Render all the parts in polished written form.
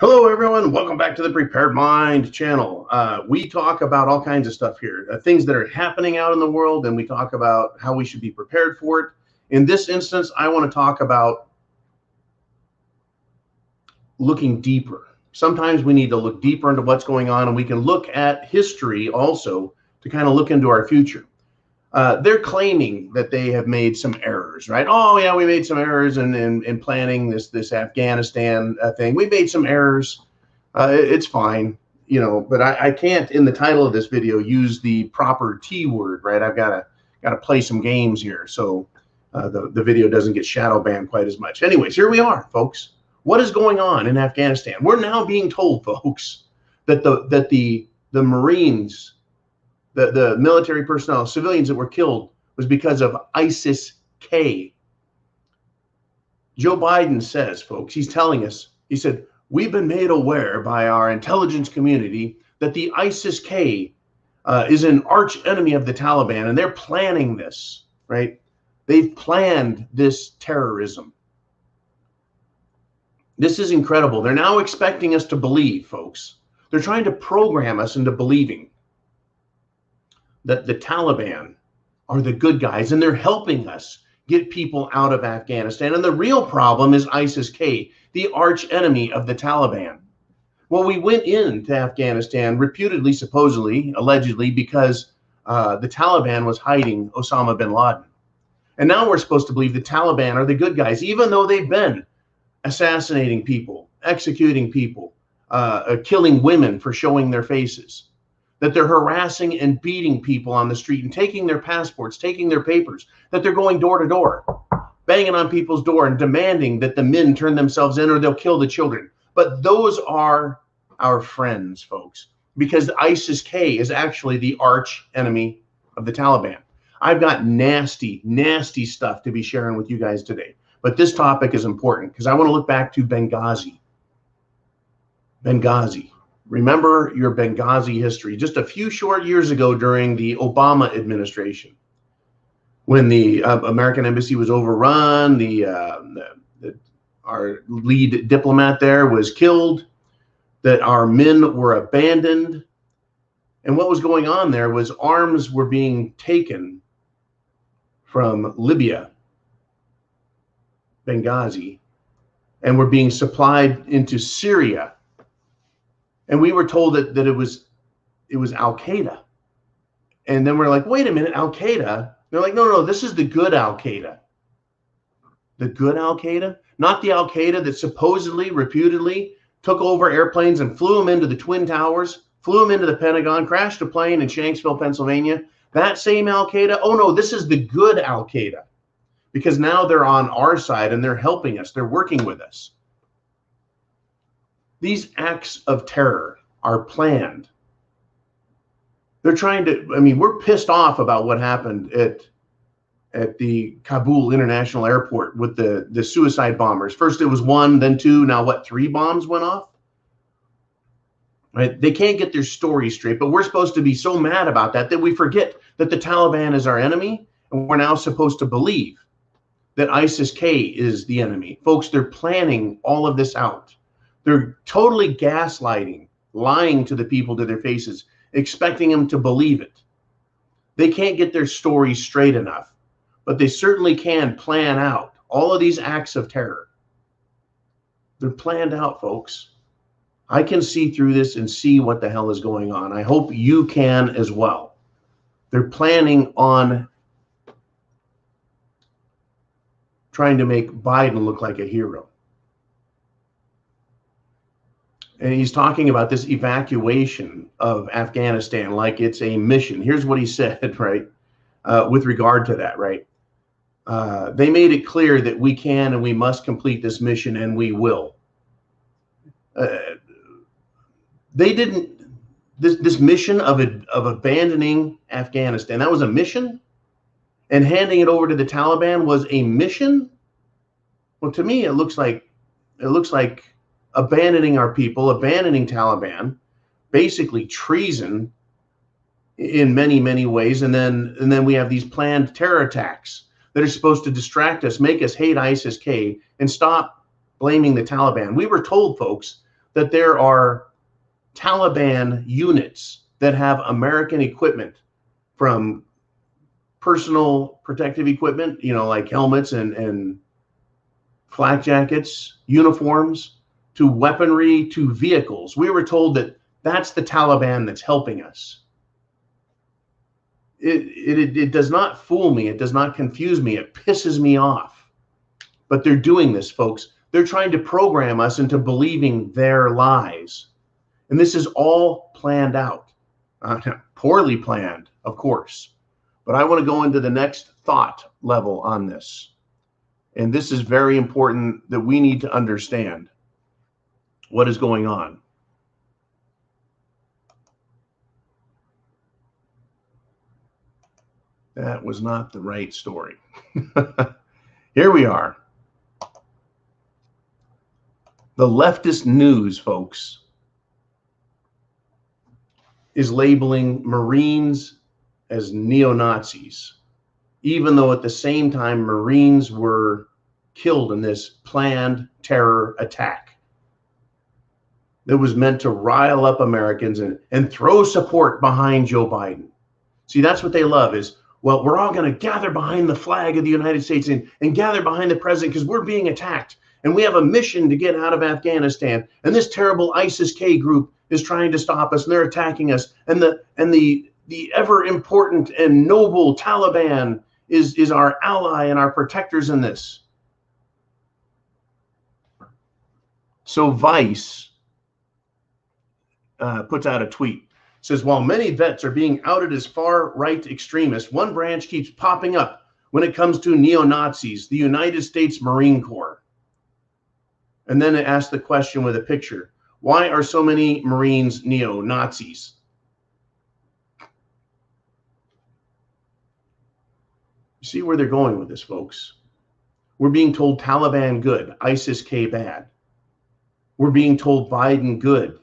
Hello, everyone. Welcome back to the Prepared Mind channel. We talk about all kinds of stuff here, things that are happening out in the world, and we talk about how we should be prepared for it. In this instance, I want to talk about looking deeper. Sometimes we need to look deeper into what's going on, and we can look at history also to kind of look into our future. They're claiming that they have made some errors, right? Oh, yeah, we made some errors in planning this Afghanistan thing. We made some errors. It's fine, but I can't, in the title of this video, use the proper T word, right? I've got to play some games here, so the video doesn't get shadow banned quite as much. Anyways, here we are, folks. What is going on in Afghanistan? We're now being told, folks, that the Marines, the military personnel, civilians that were killed, was because of ISIS-K. Joe Biden says, folks, he's telling us, he said, we've been made aware by our intelligence community that the ISIS-K is an arch enemy of the Taliban, and they're planning this, right? They've planned this terrorism. This is incredible. They're now expecting us to believe, folks. They're trying to program us into believing that the Taliban are the good guys, and they're helping us get people out of Afghanistan. And the real problem is ISIS-K, the arch enemy of the Taliban. Well, we went into Afghanistan reputedly, supposedly, allegedly, because the Taliban was hiding Osama bin Laden. And now we're supposed to believe the Taliban are the good guys, even though they've been assassinating people, executing people, killing women for showing their faces, that they're harassing and beating people on the street and taking their passports, taking their papers, that they're going door to door, banging on people's door and demanding that the men turn themselves in or they'll kill the children. But those are our friends, folks, because ISIS-K is actually the arch enemy of the Taliban. I've got nasty, nasty stuff to be sharing with you guys today. But this topic is important because I want to look back to Benghazi. Benghazi. Remember your Benghazi history. Just a few short years ago during the Obama administration, when the American embassy was overrun, our lead diplomat there was killed, that our men were abandoned. And what was going on there was arms were being taken from Libya, Benghazi, and were being supplied into Syria. And we were told that it was Al-Qaeda. And then we're like, wait a minute, Al-Qaeda? They're like, no, this is the good Al-Qaeda. The good Al-Qaeda? Not the Al-Qaeda that supposedly, reputedly, took over airplanes and flew them into the Twin Towers, flew them into the Pentagon, crashed a plane in Shanksville, Pennsylvania. That same Al-Qaeda? Oh, no, this is the good Al-Qaeda. Because now they're on our side and they're helping us. They're working with us. These acts of terror are planned. They're trying to, we're pissed off about what happened at the Kabul International Airport with the suicide bombers. First it was one, then two, now what, 3 bombs went off? Right? They can't get their story straight, but we're supposed to be so mad about that we forget that the Taliban is our enemy, and we're now supposed to believe that ISIS-K is the enemy. Folks, they're planning all of this out. They're totally gaslighting, lying to the people to their faces, expecting them to believe it. They can't get their story straight enough, but they certainly can plan out all of these acts of terror. They're planned out, folks. I can see through this and see what the hell is going on. I hope you can as well. They're planning on trying to make Biden look like a hero. And he's talking about this evacuation of Afghanistan like it's a mission. Here's what he said, right, with regard to that, right? They made it clear that we can and we must complete this mission, and we will. They didn't, this mission of abandoning Afghanistan, that was a mission? And handing it over to the Taliban was a mission? Well, to me, it looks like abandoning our people, abandoning Taliban, basically treason in many, many ways. And then we have these planned terror attacks that are supposed to distract us, make us hate ISIS-K, and stop blaming the Taliban. We were told, folks, that there are Taliban units that have American equipment, from personal protective equipment, like helmets and flak jackets, uniforms, to weaponry, to vehicles. We were told that that's the Taliban that's helping us. It does not fool me. It does not confuse me. It pisses me off. But they're doing this, folks. They're trying to program us into believing their lies. And this is all planned out. Poorly planned, of course. But I want to go into the next thought level on this. And this is very important, that we need to understand what is going on. That was not the right story. Here we are. The leftist news, folks, is labeling Marines as neo-Nazis, even though at the same time Marines were killed in this planned terror attack that was meant to rile up Americans and throw support behind Joe Biden. See, that's what they love is, well, we're all going to gather behind the flag of the United States and gather behind the president because we're being attacked. And we have a mission to get out of Afghanistan. And this terrible ISIS-K group is trying to stop us, and they're attacking us. And the ever important and noble Taliban is our ally and our protectors in this. So Vice puts out a tweet. It says, while many vets are being outed as far-right extremists, one branch keeps popping up when it comes to neo-Nazis, the United States Marine Corps. And then it asks the question with a picture. Why are so many Marines neo-Nazis? You see where they're going with this, folks. We're being told Taliban good, ISIS-K bad. We're being told Biden good.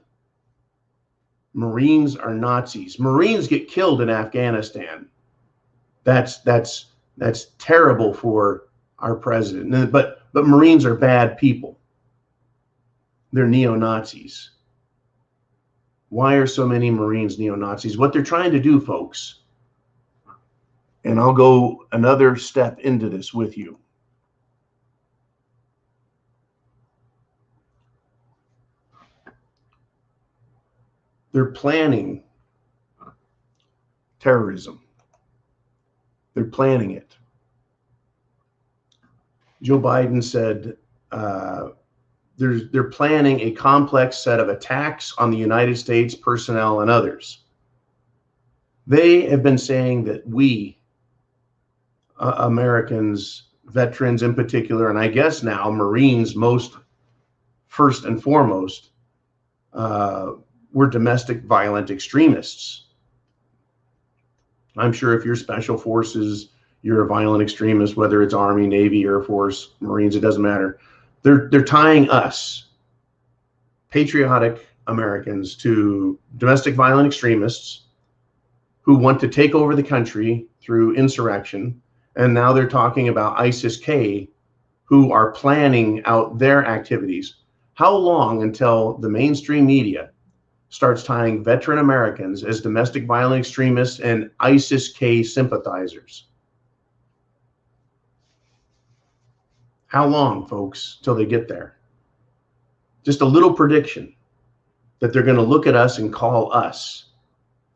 Marines are Nazis. Marines get killed in Afghanistan. That's terrible for our president. But Marines are bad people. They're neo-Nazis. Why are so many Marines neo-Nazis? What they're trying to do, folks, and I'll go another step into this with you. They're planning terrorism. They're planning it. Joe Biden said they're planning a complex set of attacks on the United States personnel and others. They have been saying that we, Americans, veterans in particular, and I guess now Marines most first and foremost, we're domestic violent extremists. I'm sure if you're special forces, you're a violent extremist, whether it's Army, Navy, Air Force, Marines, it doesn't matter. They're tying us, patriotic Americans, to domestic violent extremists who want to take over the country through insurrection. And now they're talking about ISIS-K, who are planning out their activities. How long until the mainstream media starts tying veteran Americans as domestic violent extremists and ISIS-K sympathizers? How long, folks, till they get there? Just a little prediction that they're going to look at us and call us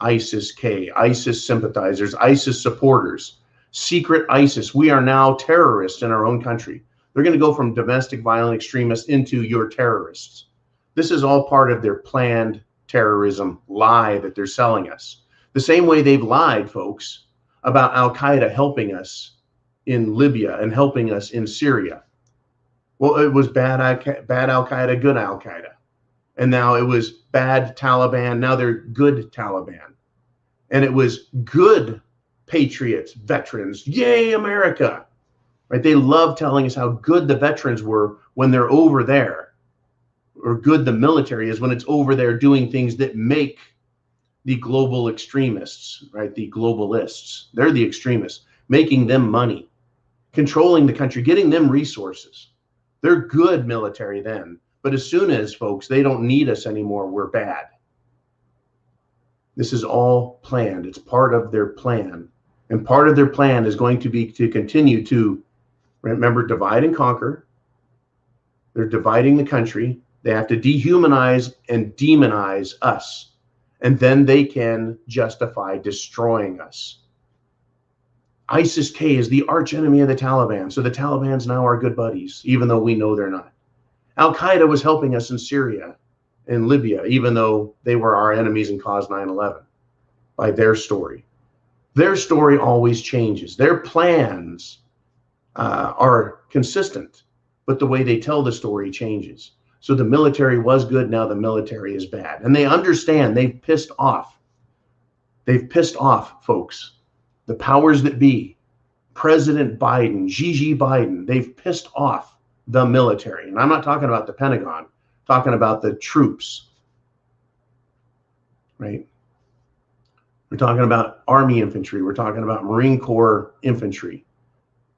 ISIS-K, ISIS sympathizers, ISIS supporters, secret ISIS. We are now terrorists in our own country. They're going to go from domestic violent extremists into your terrorists. This is all part of their planned terrorism lie that they're selling us. The same way they've lied, folks, about Al-Qaeda helping us in Libya and helping us in Syria. Well, it was bad Al-Qaeda, good Al-Qaeda. And now it was bad Taliban. Now they're good Taliban. And it was good patriots, veterans. Yay, America. Right? They love telling us how good the veterans were when they're over there. Or good the military is when it's over there doing things that make the global extremists, right? The globalists. They're the extremists, making them money, controlling the country, getting them resources. They're good military then. But as soon as, folks, they don't need us anymore, we're bad. This is all planned. It's part of their plan. And part of their plan is going to be to continue to, remember, divide and conquer. They're dividing the country. They have to dehumanize and demonize us. And then they can justify destroying us. ISIS-K is the arch enemy of the Taliban. So the Taliban's now our good buddies, even though we know they're not. Al-Qaeda was helping us in Syria and Libya, even though they were our enemies and caused 9/11 by their story. Their story always changes. Their plans are consistent, but the way they tell the story changes. So the military was good, now the military is bad. And they understand they've pissed off. They've pissed off, folks. The powers that be, President Biden, Gigi Biden, they've pissed off the military. And I'm not talking about the Pentagon, I'm talking about the troops, right? We're talking about Army infantry. We're talking about Marine Corps infantry.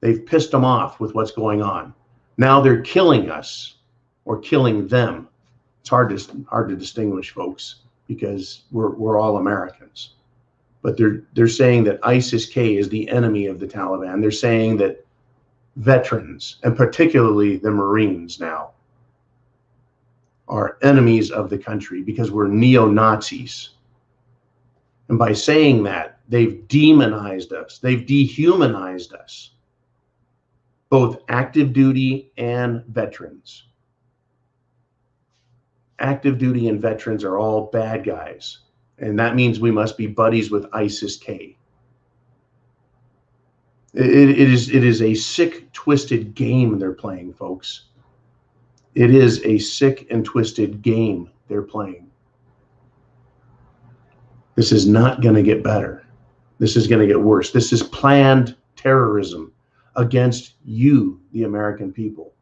They've pissed them off with what's going on. Now they're killing us or killing them. It's hard to distinguish, folks, because we're all Americans. But they're saying that ISIS-K is the enemy of the Taliban. They're saying that veterans, and particularly the Marines now, are enemies of the country because we're neo-Nazis. And by saying that, they've demonized us. They've dehumanized us, both active duty and veterans. Active duty and veterans are all bad guys. And that means we must be buddies with ISIS-K. It is a sick, twisted game they're playing, folks. It is a sick and twisted game they're playing. This is not going to get better. This is going to get worse. This is planned terrorism against you, the American people,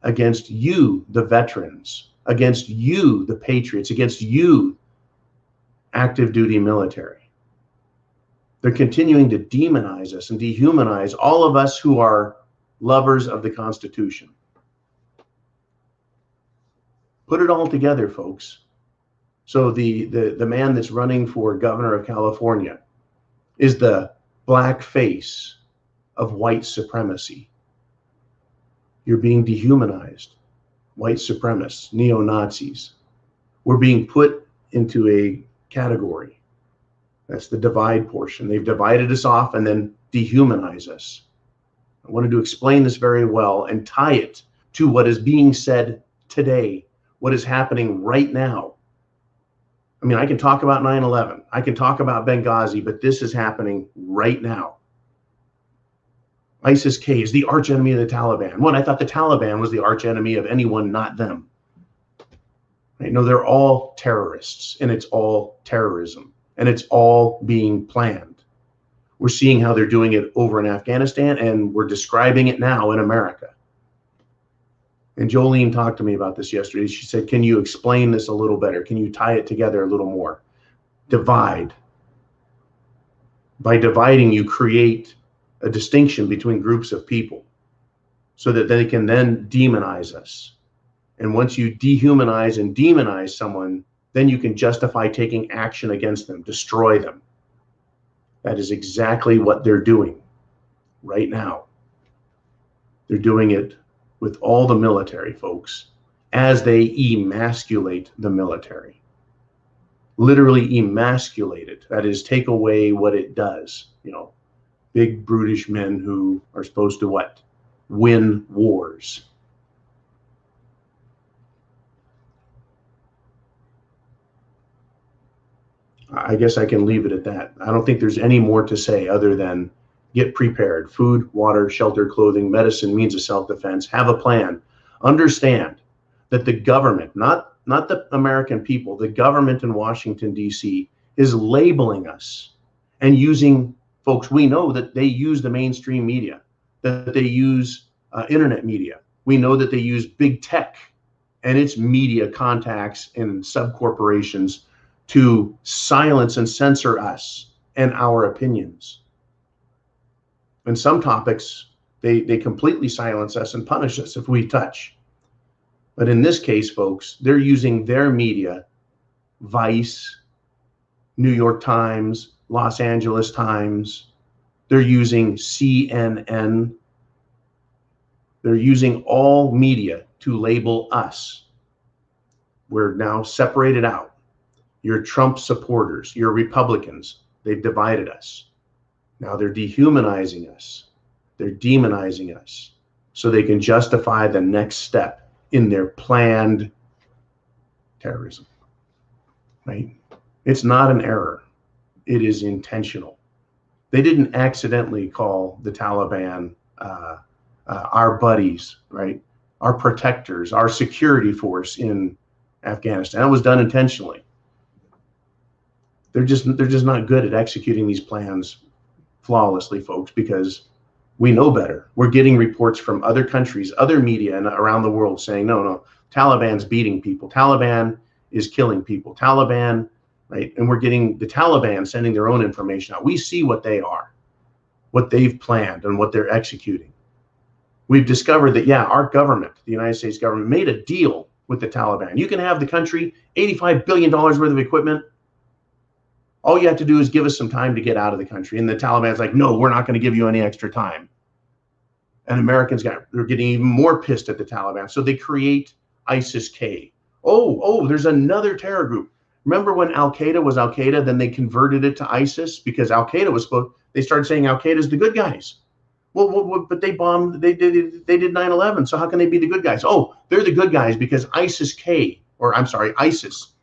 against you, the veterans, against you, the patriots, against you, active duty military. They're continuing to demonize us and dehumanize all of us who are lovers of the Constitution. Put it all together, folks. So the man that's running for governor of California is the black face of white supremacy. You're being dehumanized. White supremacists, neo-Nazis. We're being put into a category. That's the divide portion. They've divided us off and then dehumanize us. I wanted to explain this very well and tie it to what is being said today, what is happening right now. I mean, I can talk about 9/11. I can talk about Benghazi, but this is happening right now. ISIS-K is the arch enemy of the Taliban. What, I thought the Taliban was the arch enemy of anyone, not them. Right? No, they're all terrorists, and it's all terrorism, and it's all being planned. We're seeing how they're doing it over in Afghanistan, and we're describing it now in America. And Jolene talked to me about this yesterday. She said, can you explain this a little better? Can you tie it together a little more? Divide. By dividing, you create a distinction between groups of people so that they can then demonize us. And once you dehumanize and demonize someone, then you can justify taking action against them, destroy them. That is exactly what they're doing right now. They're doing it with all the military, folks, as they emasculate the military. Literally emasculate it. That is, take away what it does. You know, big brutish men who are supposed to what? Win wars. I guess I can leave it at that. I don't think there's any more to say other than get prepared. Food, water, shelter, clothing, medicine, means of self-defense. Have a plan. Understand that the government, not the American people, the government in Washington, D.C. is labeling us and using, folks, we know that they use the mainstream media, that they use internet media. We know that they use big tech and its media contacts and subcorporations to silence and censor us and our opinions. And some topics, they completely silence us and punish us if we touch. But in this case, folks, they're using their media, Vice, New York Times, Los Angeles Times. They're using CNN. They're using all media to label us. We're now separated out. You're Trump supporters. You're Republicans. They've divided us. Now they're dehumanizing us. They're demonizing us so they can justify the next step in their planned terrorism, right? It's not an error. It is intentional. They didn't accidentally call the Taliban our buddies, right? Our protectors, our security force in Afghanistan. That was done intentionally. They're just not good at executing these plans flawlessly, folks, because we know better. We're getting reports from other countries, other media and around the world saying, no, Taliban's beating people. Taliban is killing people. Taliban, right? And we're getting the Taliban sending their own information out. We see what they are, what they've planned and what they're executing. We've discovered that, yeah, our government, the United States government, made a deal with the Taliban. You can have the country, $85 billion worth of equipment. All you have to do is give us some time to get out of the country. And the Taliban's like, no, we're not going to give you any extra time. And Americans they're getting even more pissed at the Taliban. So they create ISIS-K. Oh, there's another terror group. Remember when Al-Qaeda was Al-Qaeda, then they converted it to ISIS because Al-Qaeda was they started saying Al-Qaeda's the good guys. Well, but they bombed, they did 9/11. So how can they be the good guys? Oh, they're the good guys because ISIS-K, or I'm sorry, ISIS.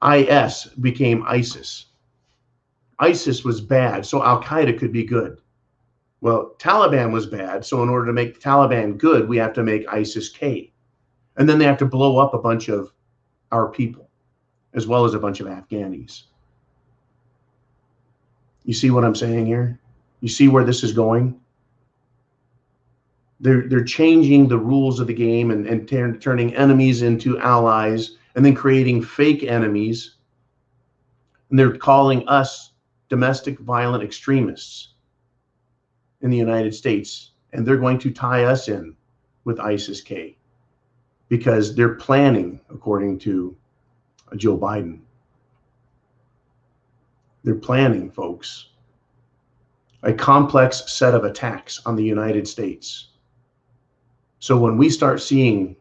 IS became ISIS. ISIS was bad, so Al-Qaeda could be good. Well, Taliban was bad, so in order to make Taliban good, we have to make ISIS-K. And then they have to blow up a bunch of our people, as well as a bunch of Afghanis. You see what I'm saying here? You see where this is going? They're changing the rules of the game and turning enemies into allies, and then creating fake enemies. And they're calling us domestic violent extremists in the United States. And they're going to tie us in with ISIS-K because they're planning, according to Joe Biden. They're planning, folks, a complex set of attacks on the United States. So when we start seeing,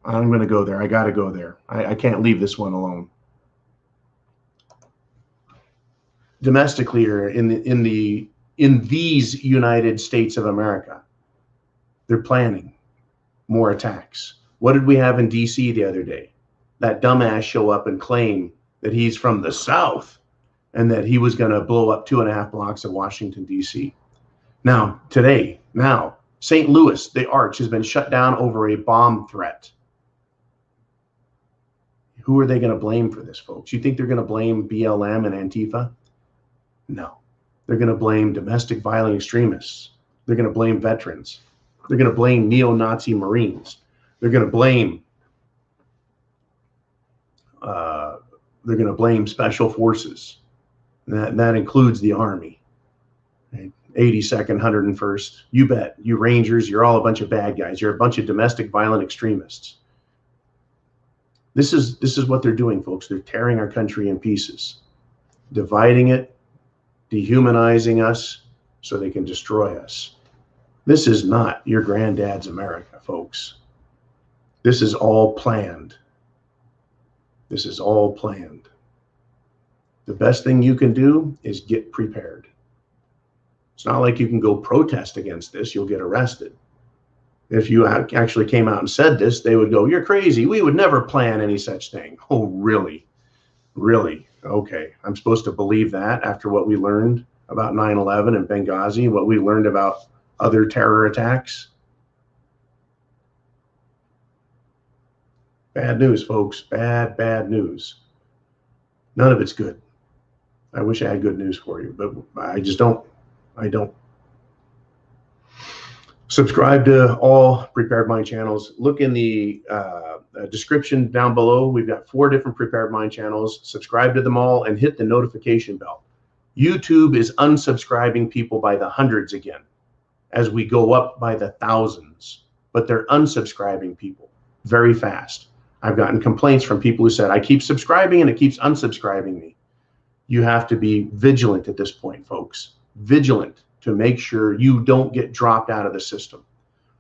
I'm going to go there. I got to go there. I can't leave this one alone. Domestically, or in these United States of America, they're planning more attacks. What did we have in D.C. the other day? That dumbass show up and claim that he's from the South and that he was going to blow up 2.5 blocks of Washington, D.C. Now, St. Louis, the Arch, has been shut down over a bomb threat. Who are they going to blame for this, folks? You think they're going to blame BLM and Antifa? No. They're going to blame domestic violent extremists. They're going to blame veterans. They're going to blame neo-Nazi Marines. They're going to blame special forces. That includes the Army. Right? 82nd, 101st. You bet. You Rangers, you're all a bunch of bad guys. You're a bunch of domestic violent extremists. This is what they're doing, folks. They're tearing our country in pieces, dividing it, dehumanizing us so they can destroy us. This is not your granddad's America, folks. This is all planned. This is all planned. The best thing you can do is get prepared. It's not like you can go protest against this. You'll get arrested. If you actually came out and said this, they would go, "You're crazy. We would never plan any such thing." Oh, really? Really? Okay. I'm supposed to believe that after what we learned about 9/11 and Benghazi, what we learned about other terror attacks? Bad news, folks. Bad news. None of it's good. I wish I had good news for you, but I just don't. I don't. Subscribe to all Prepared Mind channels. Look in the description down below. We've got 4 different Prepared Mind channels. Subscribe to them all and hit the notification bell. YouTube is unsubscribing people by the hundreds again as we go up by the thousands. but they're unsubscribing people very fast. I've gotten complaints from people who said, I keep subscribing and it keeps unsubscribing me. You have to be vigilant at this point, folks. Vigilant to make sure you don't get dropped out of the system.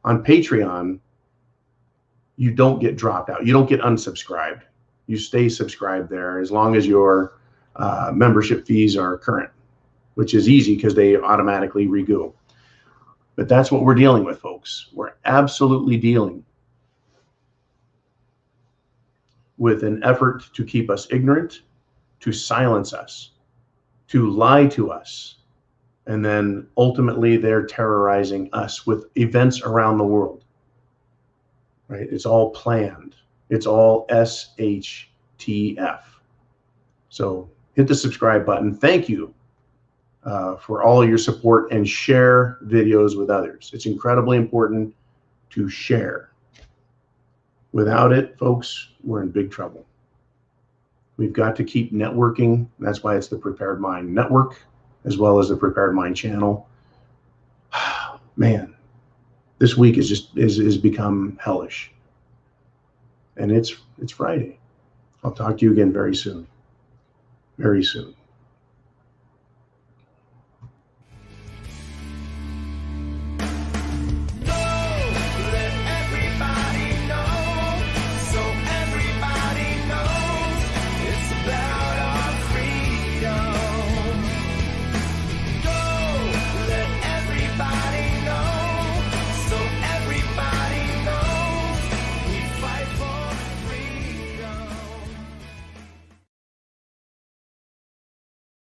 On Patreon, you don't get dropped out. You don't get unsubscribed. You stay subscribed there as long as your membership fees are current, which is easy because they automatically renew. But that's what we're dealing with, folks. We're absolutely dealing with an effort to keep us ignorant, to silence us, to lie to us, and then ultimately they're terrorizing us with events around the world. Right? It's all planned. It's all SHTF. So hit the subscribe button. Thank you for all your support, and share videos with others. It's incredibly important to share. Without it, folks, we're in big trouble. We've got to keep networking. That's why it's the Prepared Mind Network, as well as the Prepared Mind channel. Man, this week is become hellish. And it's Friday. I'll talk to you again very soon. Very soon.